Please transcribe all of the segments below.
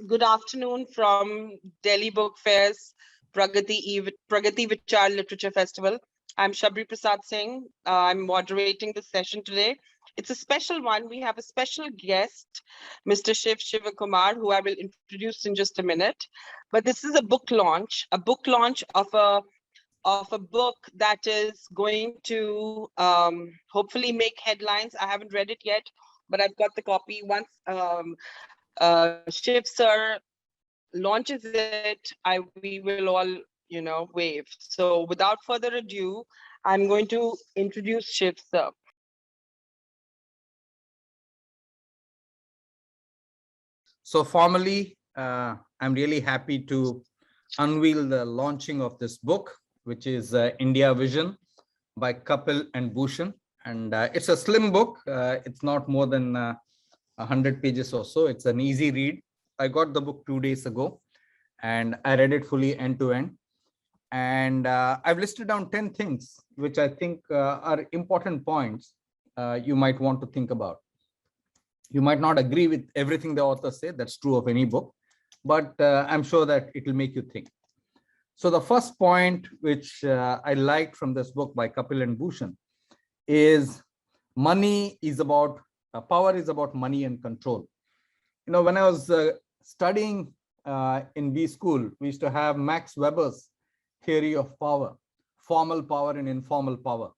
Good afternoon from Delhi Book Fair's Pragati Vichar Literature Festival. I'm Shabri Prasad Singh. I'm moderating the session today. It's a special one. We have a special guest, Mr. Shiv ShivaKumar, who I will introduce in just a minute. But this is a book launch of a book that is going to hopefully make headlines. I haven't read it yet, but I've got the copy. Once Shiv sir launches it, we will all, wave. So without further ado, I'm going to introduce Shiv sir. So formally, I'm really happy to unveil the launching of this book, which is India Vision by Kapil and Bhushan. And it's a slim book. It's not more than 100 pages or so. It's an easy read. I got the book 2 days ago and I read it fully end to end. And I've listed down 10 things, which I think are important points you might want to think about. You might not agree with everything the author said. That's true of any book, but I'm sure that it will make you think. So the first point, which I liked from this book by Kapil and Bhushan, is money is about, power is about money and control. When I was studying in B school, we used to have Max Weber's theory of power, formal power and informal power.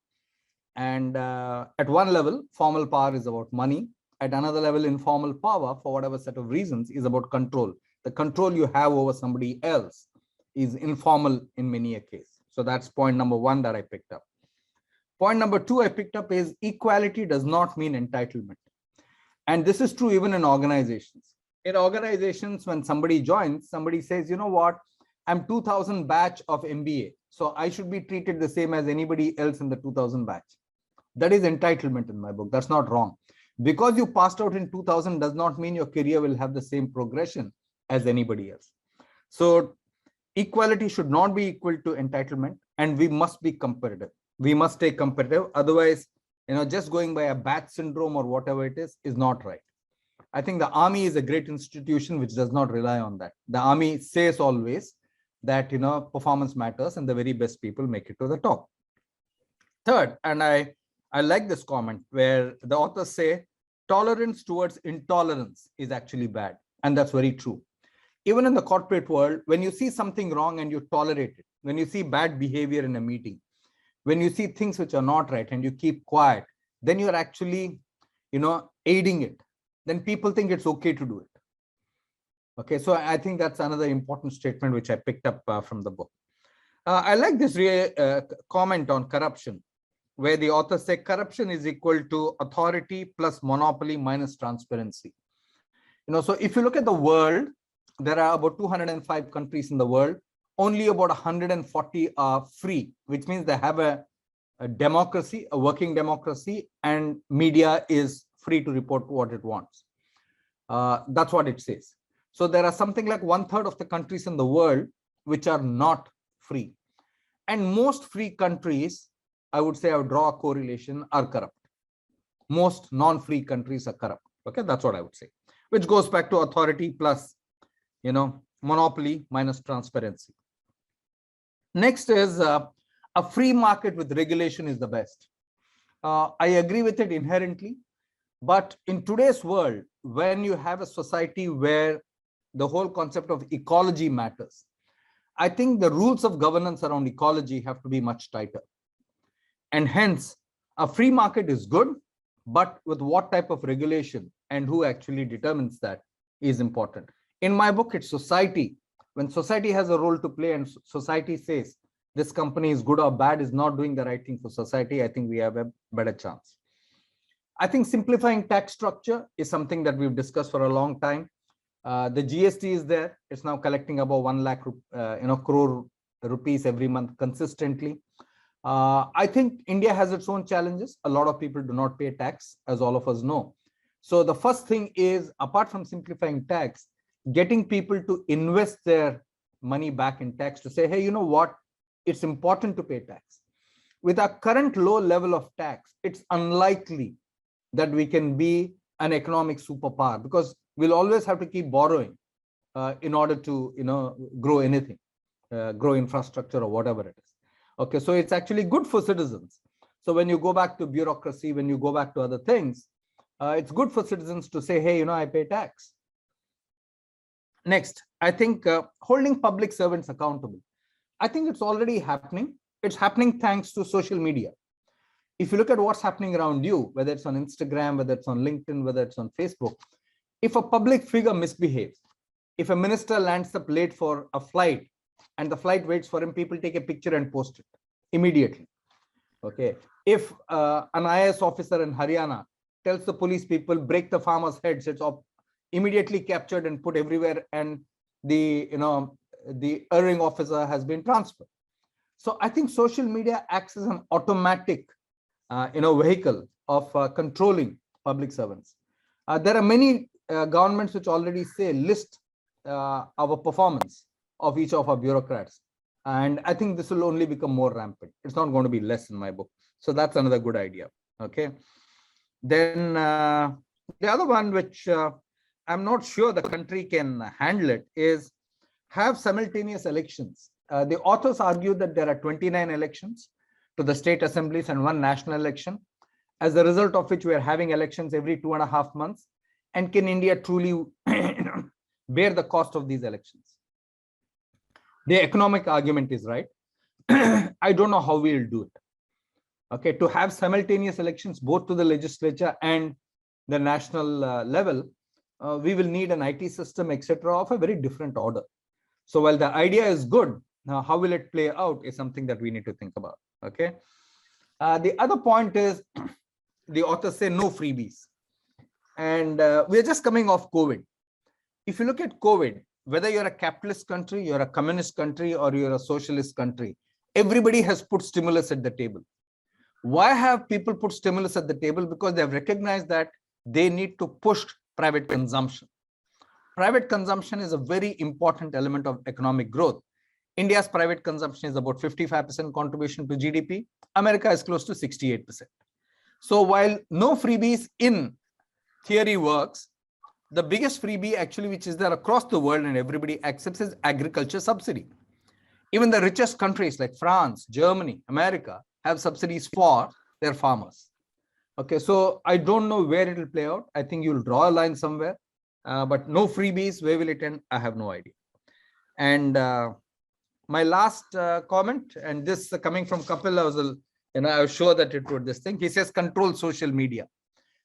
And at one level, formal power is about money. At another level, informal power, for whatever set of reasons, is about control. The control you have over somebody else is informal in many a case. So that's point number one that I picked up. Point number two I picked up is equality does not mean entitlement. And this is true even in organizations. In organizations, when somebody joins, somebody says, you know what, I'm 2000 batch of MBA, so I should be treated the same as anybody else in the 2000 batch. That is entitlement in my book. That's not wrong. Because you passed out in 2000 does not mean your career will have the same progression as anybody else. So equality should not be equal to entitlement, and we must be competitive. We must stay competitive. Otherwise, just going by a batch syndrome or whatever it is not right. I think the army is a great institution which does not rely on that. The army says always that, performance matters and the very best people make it to the top. Third, and I like this comment where the authors say tolerance towards intolerance is actually bad. And that's very true. Even in the corporate world, when you see something wrong and you tolerate it, when you see bad behavior in a meeting, when you see things which are not right and you keep quiet, then you're actually, aiding it. Then people think it's okay to do it. Okay, so I think that's another important statement which I picked up from the book. I like this comment on corruption, where the author say corruption is equal to authority plus monopoly minus transparency. So if you look at the world, there are about 205 countries in the world. Only about 140 are free, which means they have a democracy, a working democracy, and media is free to report what it wants. That's what it says. So there are something like 1/3 of the countries in the world which are not free. And most free countries, I would say I would draw a correlation, are corrupt. Most non-free countries are corrupt. Okay, that's what I would say, which goes back to authority plus, monopoly minus transparency. Next is a free market with regulation is the best. I agree with it inherently, but in today's world, when you have a society where the whole concept of ecology matters, I think the rules of governance around ecology have to be much tighter. And hence, a free market is good, but with what type of regulation and who actually determines that is important. In my book, it's society. When society has a role to play and society says this company is good or bad, is not doing the right thing for society, I think we have a better chance. I think simplifying tax structure is something that we've discussed for a long time. The GST is there. It's now collecting about 1 lakh crore rupees every month consistently. I think India has its own challenges. A lot of people do not pay tax, as all of us know. So the first thing is, apart from simplifying tax, getting people to invest their money back in tax, to say, hey, you know what? It's important to pay tax. With our current low level of tax, it's unlikely that we can be an economic superpower, because we'll always have to keep borrowing. in order to, grow anything, grow infrastructure or whatever it is. Okay, so it's actually good for citizens. So when you go back to bureaucracy, when you go back to other things, it's good for citizens to say, hey, I pay tax. Next, I think holding public servants accountable. I think it's already happening. It's happening thanks to social media. If you look at what's happening around you, whether it's on Instagram, whether it's on LinkedIn, whether it's on Facebook, if a public figure misbehaves, if a minister lands up late for a flight and the flight waits for him, people take a picture and post it immediately. Okay. If an IAS officer in Haryana tells the police people break the farmer's heads, it's immediately captured and put everywhere, and the erring officer has been transferred. So I think social media acts as an automatic vehicle of controlling public servants. There are many governments which already say list our performance of each of our bureaucrats, and I think this will only become more rampant. It's not going to be less in my book. So that's another good idea. Okay. Then the other one, which I'm not sure the country can handle it, is have simultaneous elections. The authors argue that there are 29 elections to the state assemblies and one national election, as a result of which we are having elections every 2.5 months. And can India truly bear the cost of these elections? The economic argument is right. I don't know how we'll do it. Okay, to have simultaneous elections both to the legislature and the national level, we will need an IT system, etc., of a very different order. So while the idea is good, now how will it play out is something that we need to think about. Okay. The other point is the authors say no freebies. And we're just coming off COVID. If you look at COVID, whether you're a capitalist country, you're a communist country, or you're a socialist country, everybody has put stimulus at the table. Why have people put stimulus at the table? Because they have recognized that they need to push private consumption. Private consumption is a very important element of economic growth. India's private consumption is about 55% contribution to GDP. America is close to 68%. So while no freebies in theory works, the biggest freebie actually which is there across the world and everybody accepts is agriculture subsidy. Even the richest countries like France, Germany, America have subsidies for their farmers. Okay, so I don't know where it will play out. I think you'll draw a line somewhere, but no freebies. Where will it end? I have no idea. And my last comment, and this coming from Kapil, I was sure that it would this thing. He says control social media.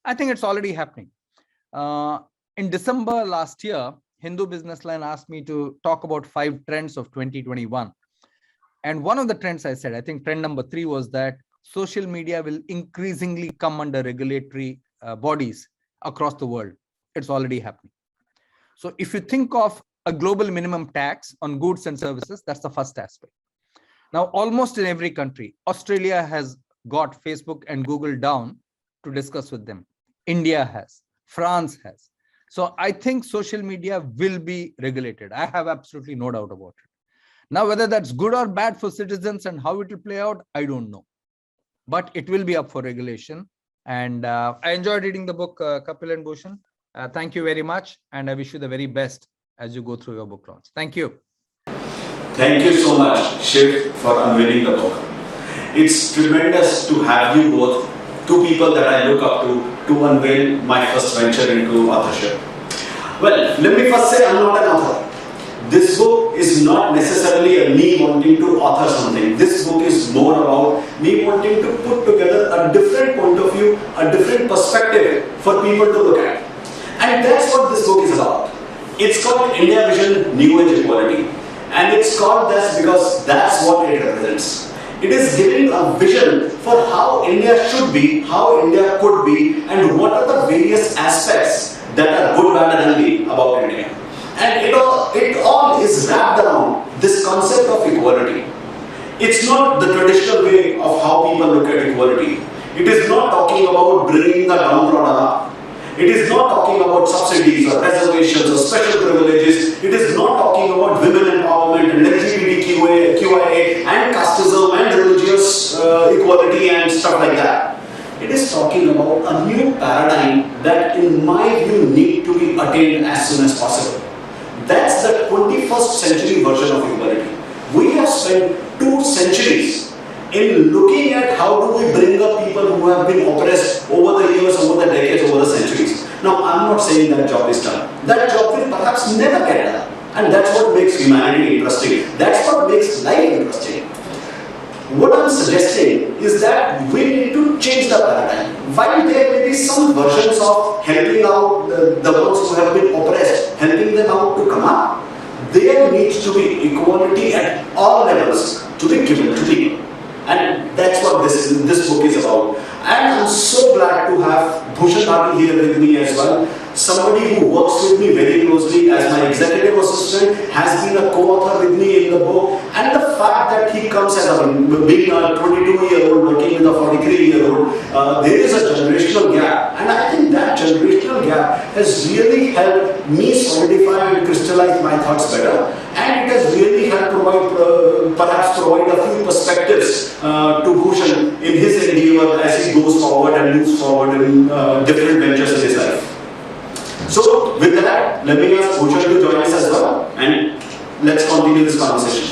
I think it's already happening. In December last year, Hindu Business Line asked me to talk about 5 trends of 2021. And one of the trends I said, I think trend number 3 was that social media will increasingly come under regulatory bodies across the world. It's already happening. So if you think of a global minimum tax on goods and services, that's the first aspect. Now, almost in every country, Australia has got Facebook and Google down to discuss with them. India has, France has. So I think social media will be regulated. I have absolutely no doubt about it. Now, whether that's good or bad for citizens and how it will play out, I don't know. But it will be up for regulation. And I enjoyed reading the book, Kapil and Bhushan. Thank you very much. And I wish you the very best as you go through your book launch. Thank you. Thank you so much, Shiv, for unveiling the book. It's tremendous to have you both, 2 people that I look up to unveil my first venture into authorship. Well, let me first say I'm not an author. This book is not necessarily me wanting to author something. This book is more about me wanting to put together a different point of view, a different perspective for people to look at. And that's what this book is about. It's called India Vision New Age Equality. And it's called that because that's what it represents. It is giving a vision for how India should be, how India could be, and what are the various aspects that are good, bad, and ugly about India. And it all is wrapped around this concept of equality. It's not the traditional way of how people look at equality. It is not talking about bringing the downtrodden up. It is not talking about subsidies or reservations or special privileges. It is not talking about women empowerment and LGBTQIA and casteism and religious equality and stuff like that. It is talking about a new paradigm that in my view need to be attained as soon as possible. That's the 21st century version of equality. We have spent 2 centuries in looking at how do we bring up people who have been oppressed over the years, over the decades, over the centuries. Now, I'm not saying that job is done. That job will perhaps never get done. And that's what makes humanity interesting. That's what makes life interesting. What I'm suggesting is that we need to change the paradigm. While there may be some versions of helping out the ones who have been oppressed, helping them out to come up, there needs to be equality at all levels to be given to people. And that's what this book is about. And I'm so glad to have Bhushan Bhati here with me as well. Somebody who works with me very closely as my executive assistant, has been a co-author with me in the book. And the fact that he comes as being a 22-year-old working with a 43-year-old, there is a generational gap. And I think that generational gap has really helped me solidify and crystallize my thoughts better. And it has really helped perhaps provide a few perspectives to Bhushan in his endeavor as he goes forward and moves forward in different ventures in his life. So with that, let me ask Bhushan to join us as well, and let's continue this conversation.